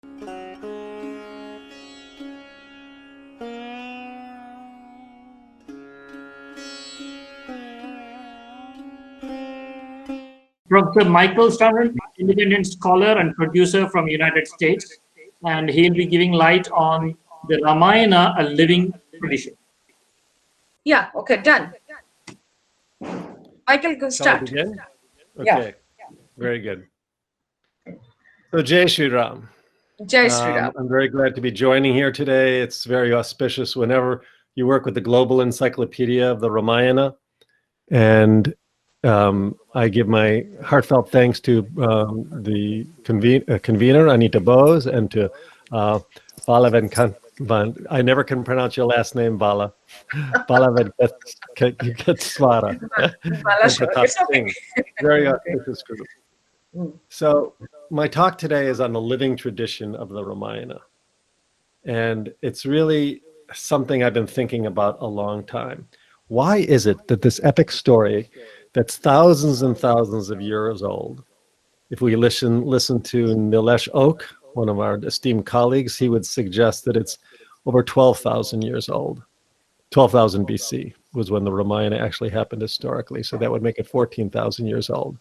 Professor Michael Sternfeld, independent scholar and producer from United States, and he'll be giving light on the Ramayana, a living tradition. Yeah, okay, done. Michael, go start. Begin? Okay, Yeah. very good. So Jai Shri Ram. Jai Shri Ram. I'm very glad to be joining here today. It's very auspicious whenever you work with the Global Encyclopedia of the Ramayana. And I give my heartfelt thanks to the convener, Anita Bose, and to Bala Venkat. I never can pronounce your last name, Bala. Bala Venkatswara. It's okay. Very auspicious group. So my talk today is on the living tradition of the Ramayana. And it's really something I've been thinking about a long time. Why is it that this epic story that's thousands and thousands of years old, if we listen to Nilesh Oak, one of our esteemed colleagues, he would suggest that it's over 12,000 years old. 12,000 BC was when the Ramayana actually happened historically. So that would make it 14,000 years old.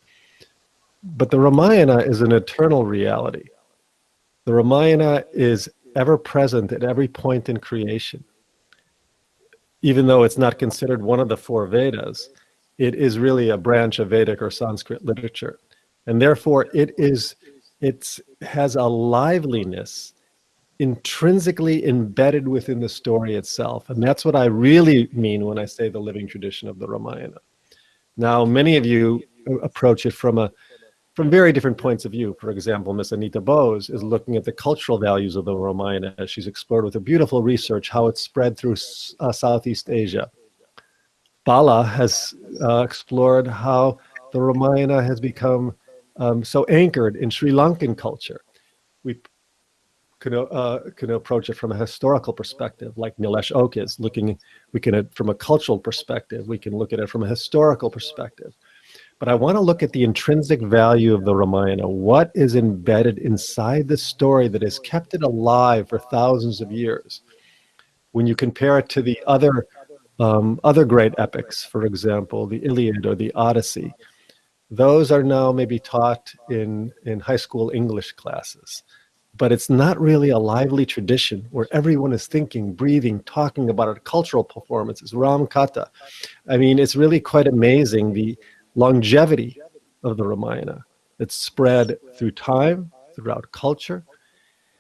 But the Ramayana is an eternal reality. The Ramayana is ever present at every point in creation. Even though it's not considered one of the four Vedas, it is really a branch of Vedic or Sanskrit literature. And therefore it has a liveliness intrinsically embedded within the story itself. And that's what I really mean when I say the living tradition of the Ramayana. Now, many of you approach it from very different points of view. For example, Miss Anita Bose is looking at the cultural values of the Ramayana as she's explored with a beautiful research how it's spread through Southeast Asia. Bala has explored how the Ramayana has become so anchored in Sri Lankan culture. We can approach it from a historical perspective, like Nilesh Oak is looking. We can, from a cultural perspective, we can look at it from a historical perspective. But I want to look at the intrinsic value of the Ramayana. What is embedded inside the story that has kept it alive for thousands of years? When you compare it to the other great epics, for example, the Iliad or the Odyssey, those are now maybe taught in high school English classes. But it's not really a lively tradition where everyone is thinking, breathing, talking about it, cultural performances, Ramakatha. I mean, it's really quite amazing, the longevity of the Ramayana. It's spread through time, throughout culture.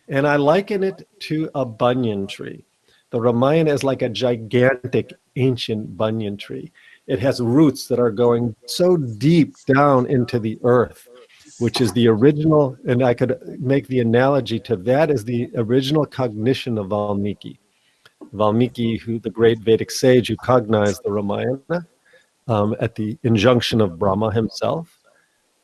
And I liken it to a banyan tree. The Ramayana is like a gigantic ancient banyan tree. It has roots that are going so deep down into the earth, which is the original, and I could make the analogy to that as the original cognition of Valmiki. Valmiki, who the great Vedic sage who cognized the Ramayana at the injunction of Brahma himself,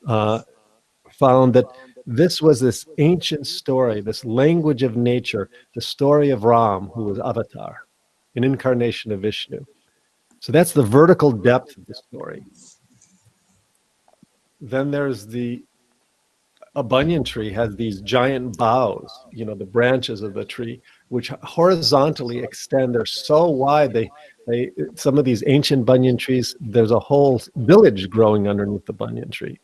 found that this was this ancient story, this language of nature, the story of Ram, who was Avatar, an incarnation of Vishnu. So that's the vertical depth of the story. Then there's a banyan tree has these giant boughs, the branches of the tree, which horizontally extend. They're so wide, some of these ancient banyan trees, there's a whole village growing underneath the banyan tree.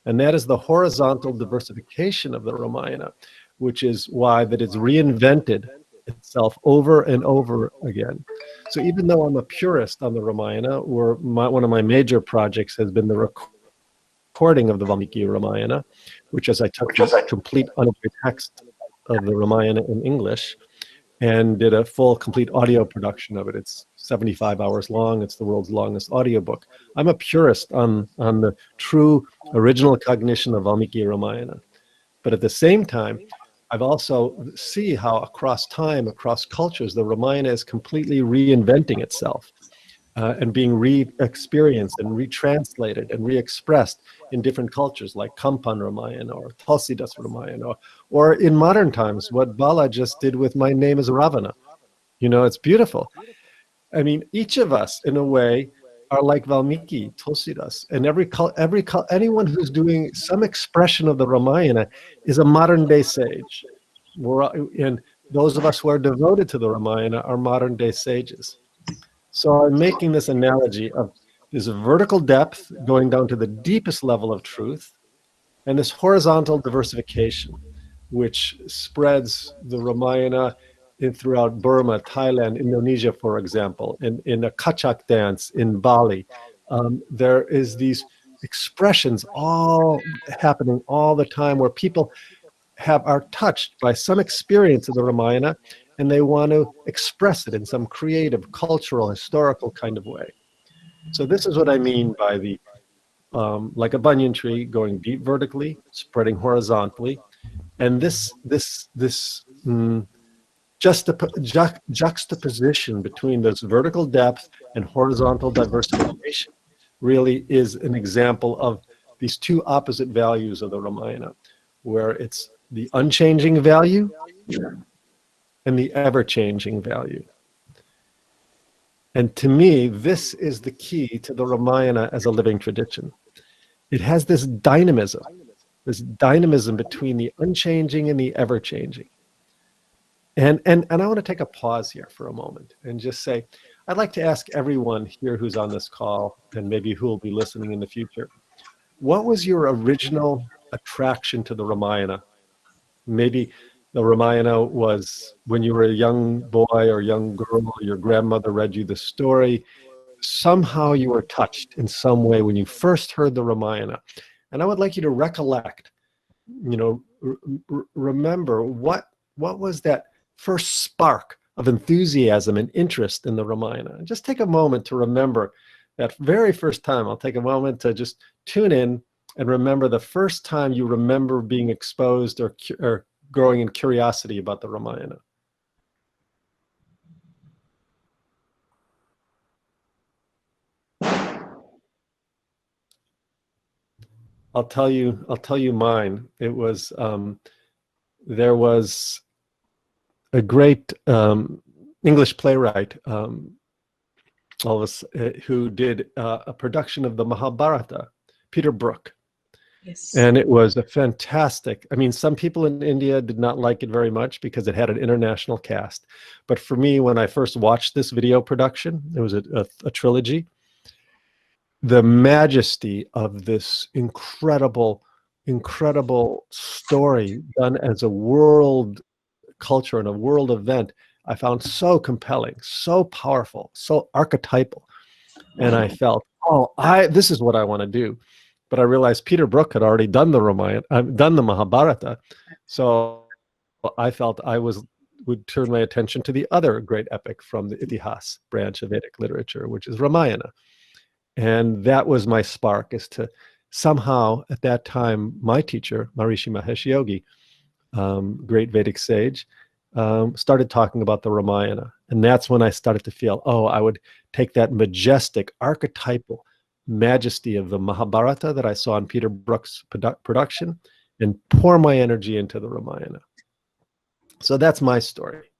And that is the horizontal diversification of the Ramayana, which is why that it's reinvented itself over and over again. So even though I'm a purist on the Ramayana, one of my major projects has been the recording of the Valmiki Ramayana, which is I took the complete unedited text of the Ramayana in English and did a full complete audio production of it. It's 75 hours long. It's the world's longest audiobook. I'm a purist on the true original cognition of Valmiki Ramayana. But at the same time, I've also see how across time, across cultures, the Ramayana is completely reinventing itself and being re-experienced and retranslated and re-expressed in different cultures like Kampan Ramayana or Tulsidas Ramayana, or in modern times, what Bala just did with My Name is Ravana. It's beautiful. I mean, each of us, in a way, are like Valmiki, Tulsidas, and anyone who's doing some expression of the Ramayana is a modern day sage. And those of us who are devoted to the Ramayana are modern day sages. So I'm making this analogy of this vertical depth going down to the deepest level of truth, and this horizontal diversification, which spreads the Ramayana throughout Burma, Thailand, Indonesia, for example, in a Kachak dance in Bali. There is these expressions all happening all the time where people are touched by some experience of the Ramayana, and they want to express it in some creative, cultural, historical kind of way. So this is what I mean by the like a banyan tree going deep vertically, spreading horizontally, and this juxtaposition between this vertical depth and horizontal diversification really is an example of these two opposite values of the Ramayana, where it's the unchanging value and the ever-changing value. And to me, this is the key to the Ramayana as a living tradition. It has this dynamism between the unchanging and the ever-changing. And I want to take a pause here for a moment and just say, I'd like to ask everyone here who's on this call, and maybe who will be listening in the future, what was your original attraction to the Ramayana? Maybe the Ramayana was when you were a young boy or young girl, your grandmother read you the story. Somehow you were touched in some way when you first heard the Ramayana. And I would like you to recollect, remember what was that first spark of enthusiasm and interest in the Ramayana. And just take a moment to remember that very first time. I'll take a moment to just tune in and remember the first time you remember being exposed or growing in curiosity about the Ramayana. I'll tell you mine. It was there was a great English playwright who did a production of the Mahabharata, Peter Brook. Yes. And it was a fantastic, some people in India did not like it very much because it had an international cast. But for me, when I first watched this video production, it was a trilogy. The majesty of this incredible story done as a world culture and a world event, I found so compelling, so powerful, so archetypal. And I felt, this is what I want to do. But I realized Peter Brook had already done the Ramayana, done the Mahabharata. So I felt I would turn my attention to the other great epic from the Itihas branch of Vedic literature, which is Ramayana. And that was my spark, is to somehow, at that time, my teacher, Maharishi Mahesh Yogi, great Vedic sage, started talking about the Ramayana. And that's when I started to feel, I would take that majestic, archetypal majesty of the Mahabharata that I saw in Peter Brook's production and pour my energy into the Ramayana. So that's my story.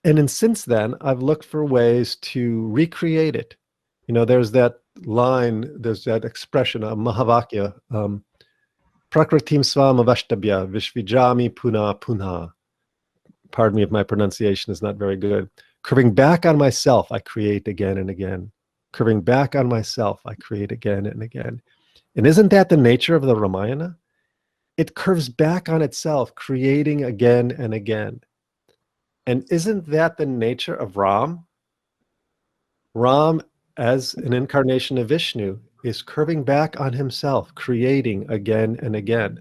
And since then, I've looked for ways to recreate it. There's that line, there's that expression, a Mahavakya, Prakritim Svamavashtabhya Vishvijami Puna Puna. Pardon me if my pronunciation is not very good. Curving back on myself, I create again and again. Curving back on myself, I create again and again. And isn't that the nature of the Ramayana? It curves back on itself, creating again and again. And isn't that the nature of Ram? Ram, as an incarnation of Vishnu, is curving back on himself, creating again and again.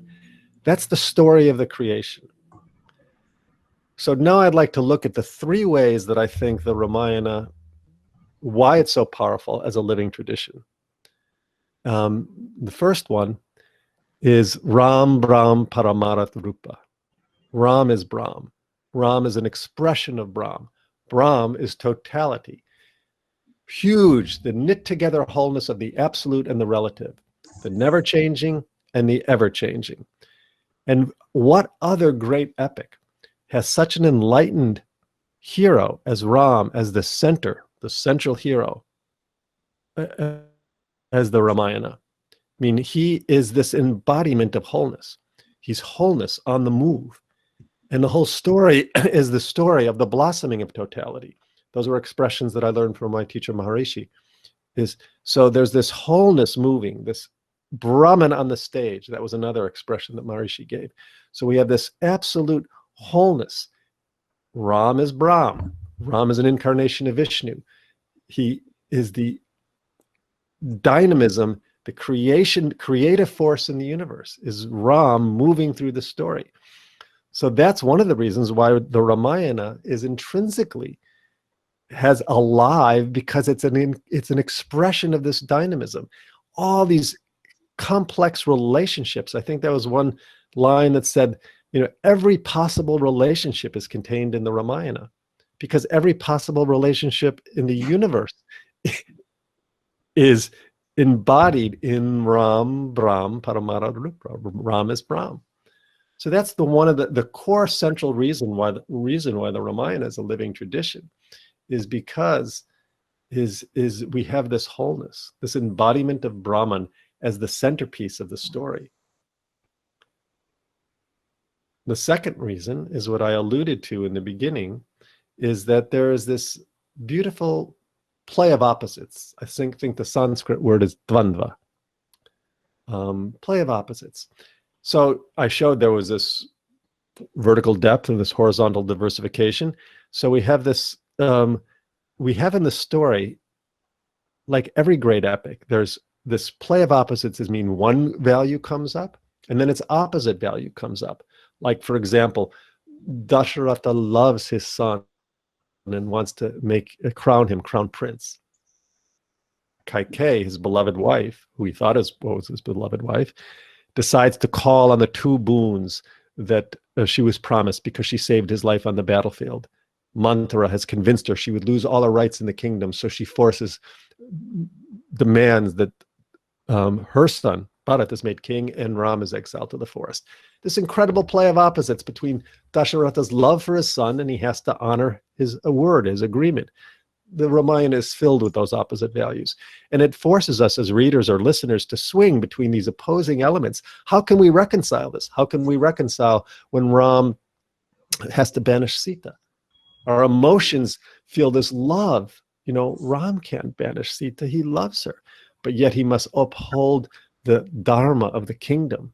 That's the story of the creation. So now I'd like to look at the three ways that I think the Ramayana, why it's so powerful as a living tradition. The first one is Ram Brahm Paramarat Rupa. Ram is Brahm. Ram is an expression of Brahm. Brahm is totality. Huge, the knit together wholeness of the absolute and the relative, the never changing and the ever changing. And what other great epic has such an enlightened hero as Ram, as the central hero, as the Ramayana? He is this embodiment of wholeness. He's wholeness on the move. And the whole story is the story of the blossoming of totality. Those were expressions that I learned from my teacher Maharishi. So there's this wholeness moving, this Brahman on the stage. That was another expression that Maharishi gave. So we have this absolute wholeness. Ram is Brahm. Ram is an incarnation of Vishnu. He is the dynamism, the creative force in the universe, is Ram moving through the story. So that's one of the reasons why the Ramayana is intrinsically has alive, because it's an expression of this dynamism. All these complex relationships. I think there was one line that said, every possible relationship is contained in the Ramayana, because every possible relationship in the universe is embodied in Ram, Brahm, Paramara Rupa. Ram is Brahm. So that's one of the core central reason why the Ramayana is a living tradition, is because we have this wholeness, this embodiment of Brahman as the centerpiece of the story. The second reason is what I alluded to in the beginning, is that there is this beautiful play of opposites. I think the Sanskrit word is dvandva, play of opposites. So I showed there was this vertical depth and this horizontal diversification. So we have this, we have in the story, like every great epic, there's this play of opposites. Is mean one value comes up and then its opposite value comes up. Like, for example, Dasharatha loves his son and wants to crown him crown prince. Kaikeyi, his beloved wife, who he thought was his beloved wife, decides to call on the two boons that she was promised because she saved his life on the battlefield. Manthara has convinced her she would lose all her rights in the kingdom, so she demands that her son, Bharat, is made king and Ram is exiled to the forest. This incredible play of opposites between Dasharatha's love for his son, and he has to honor his word, his agreement. The Ramayana is filled with those opposite values. And it forces us as readers or listeners to swing between these opposing elements. How can we reconcile this? How can we reconcile when Ram has to banish Sita? Our emotions feel this love. Ram can't banish Sita. He loves her. But yet he must uphold the dharma of the kingdom.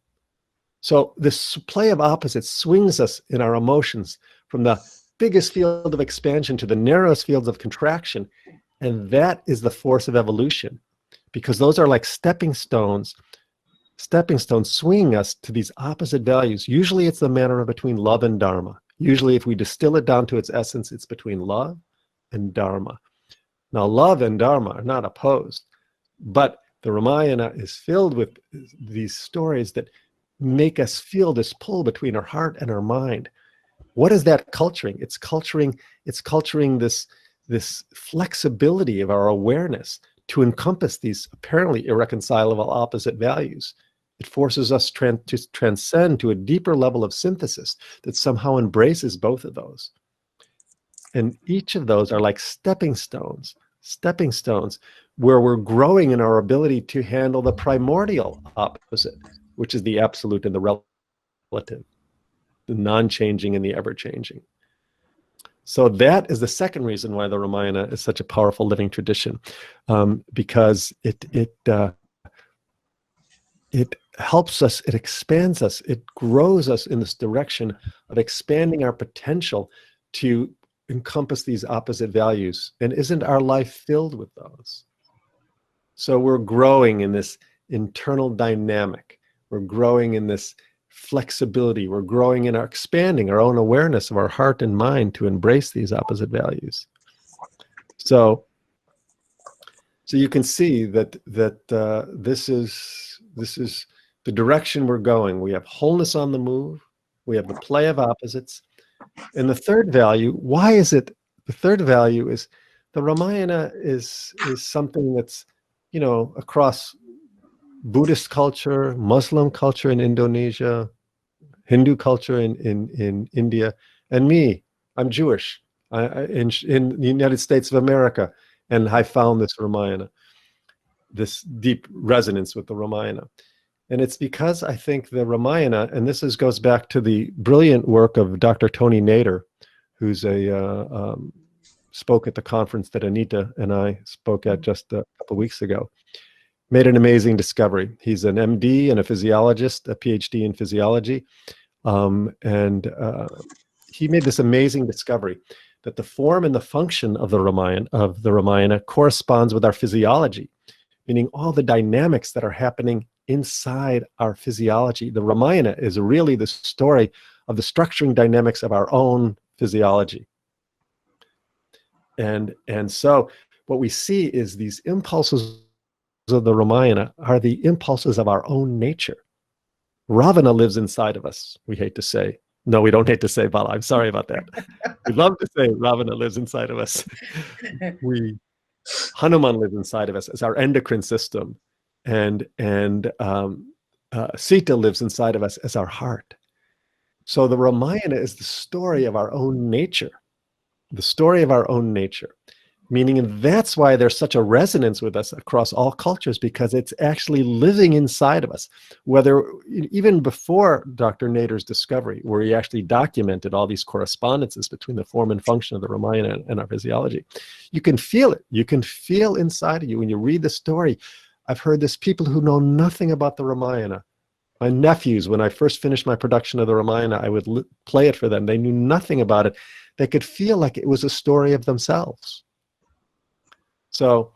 So this play of opposites swings us in our emotions from the biggest field of expansion to the narrowest fields of contraction. And that is the force of evolution, because those are like stepping stones swinging us to these opposite values. Usually it's the manner between love and dharma. Usually, if we distill it down to its essence, it's between love and dharma. Now, love and dharma are not opposed, but the Ramayana is filled with these stories that make us feel this pull between our heart and our mind. What is that culturing? It's culturing this flexibility of our awareness to encompass these apparently irreconcilable opposite values. It forces us to transcend to a deeper level of synthesis that somehow embraces both of those. And each of those are like stepping stones where we're growing in our ability to handle the primordial opposite, which is the absolute and the relative, the non-changing and the ever-changing. So that is the second reason why the Ramayana is such a powerful living tradition, because it helps us, it expands us, it grows us in this direction of expanding our potential to encompass these opposite values. And isn't our life filled with those? So we're growing in this internal dynamic. We're growing in this flexibility. We're growing in expanding our own awareness of our heart and mind to embrace these opposite values. So you can see that this is the direction we're going. We have wholeness on the move. We have the play of opposites. And the third value, why is it? The third value is the Ramayana is something that's, across Buddhist culture, Muslim culture in Indonesia, Hindu culture in India, and me. I'm Jewish in the United States of America, and I found this Ramayana, this deep resonance with the Ramayana. And it's because I think the Ramayana, and goes back to the brilliant work of Dr. Tony Nader, who's spoke at the conference that Anita and I spoke at just a couple of weeks ago, made an amazing discovery. He's an MD and a physiologist, a PhD in physiology. And he made this amazing discovery that the form and the function of the Ramayana corresponds with our physiology, meaning all the dynamics that are happening inside our physiology. The Ramayana is really the story of the structuring dynamics of our own physiology. And so what we see is these impulses of the Ramayana are the impulses of our own nature. Ravana lives inside of us, we hate to say. No, we don't hate to say, Bala. I'm sorry about that. We love to say Ravana lives inside of us. Hanuman lives inside of us as our endocrine system. And Sita lives inside of us as our heart. So the Ramayana is the story of our own nature. The story of our own nature. Meaning that's why there's such a resonance with us across all cultures, because it's actually living inside of us. Whether even before Dr. Nader's discovery, where he actually documented all these correspondences between the form and function of the Ramayana and our physiology, you can feel it. You can feel inside of you when you read the story. I've heard this, people who know nothing about the Ramayana. My nephews, when I first finished my production of the Ramayana, I would play it for them. They knew nothing about it. They could feel like it was a story of themselves. So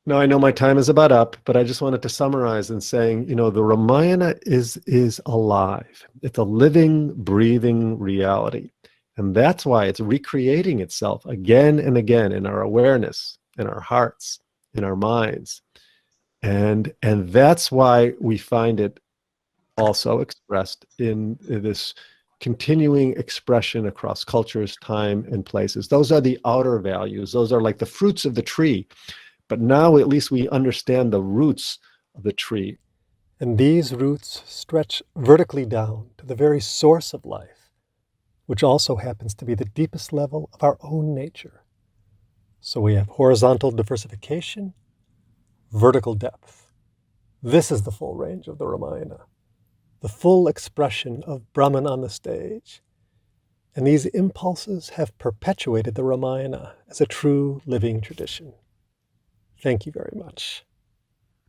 now I know my time is about up, but I just wanted to summarize in saying, the Ramayana is alive. It's a living, breathing reality. And that's why it's recreating itself again and again in our awareness, in our hearts, in our minds. And that's why we find it also expressed in this continuing expression across cultures, time, and places. Those are the outer values. Those are like the fruits of the tree. But now at least we understand the roots of the tree. And these roots stretch vertically down to the very source of life, which also happens to be the deepest level of our own nature. So we have horizontal diversification, vertical depth. This is the full range of the Ramayana, the full expression of Brahman on the stage. And these impulses have perpetuated the Ramayana as a true living tradition. Thank you very much.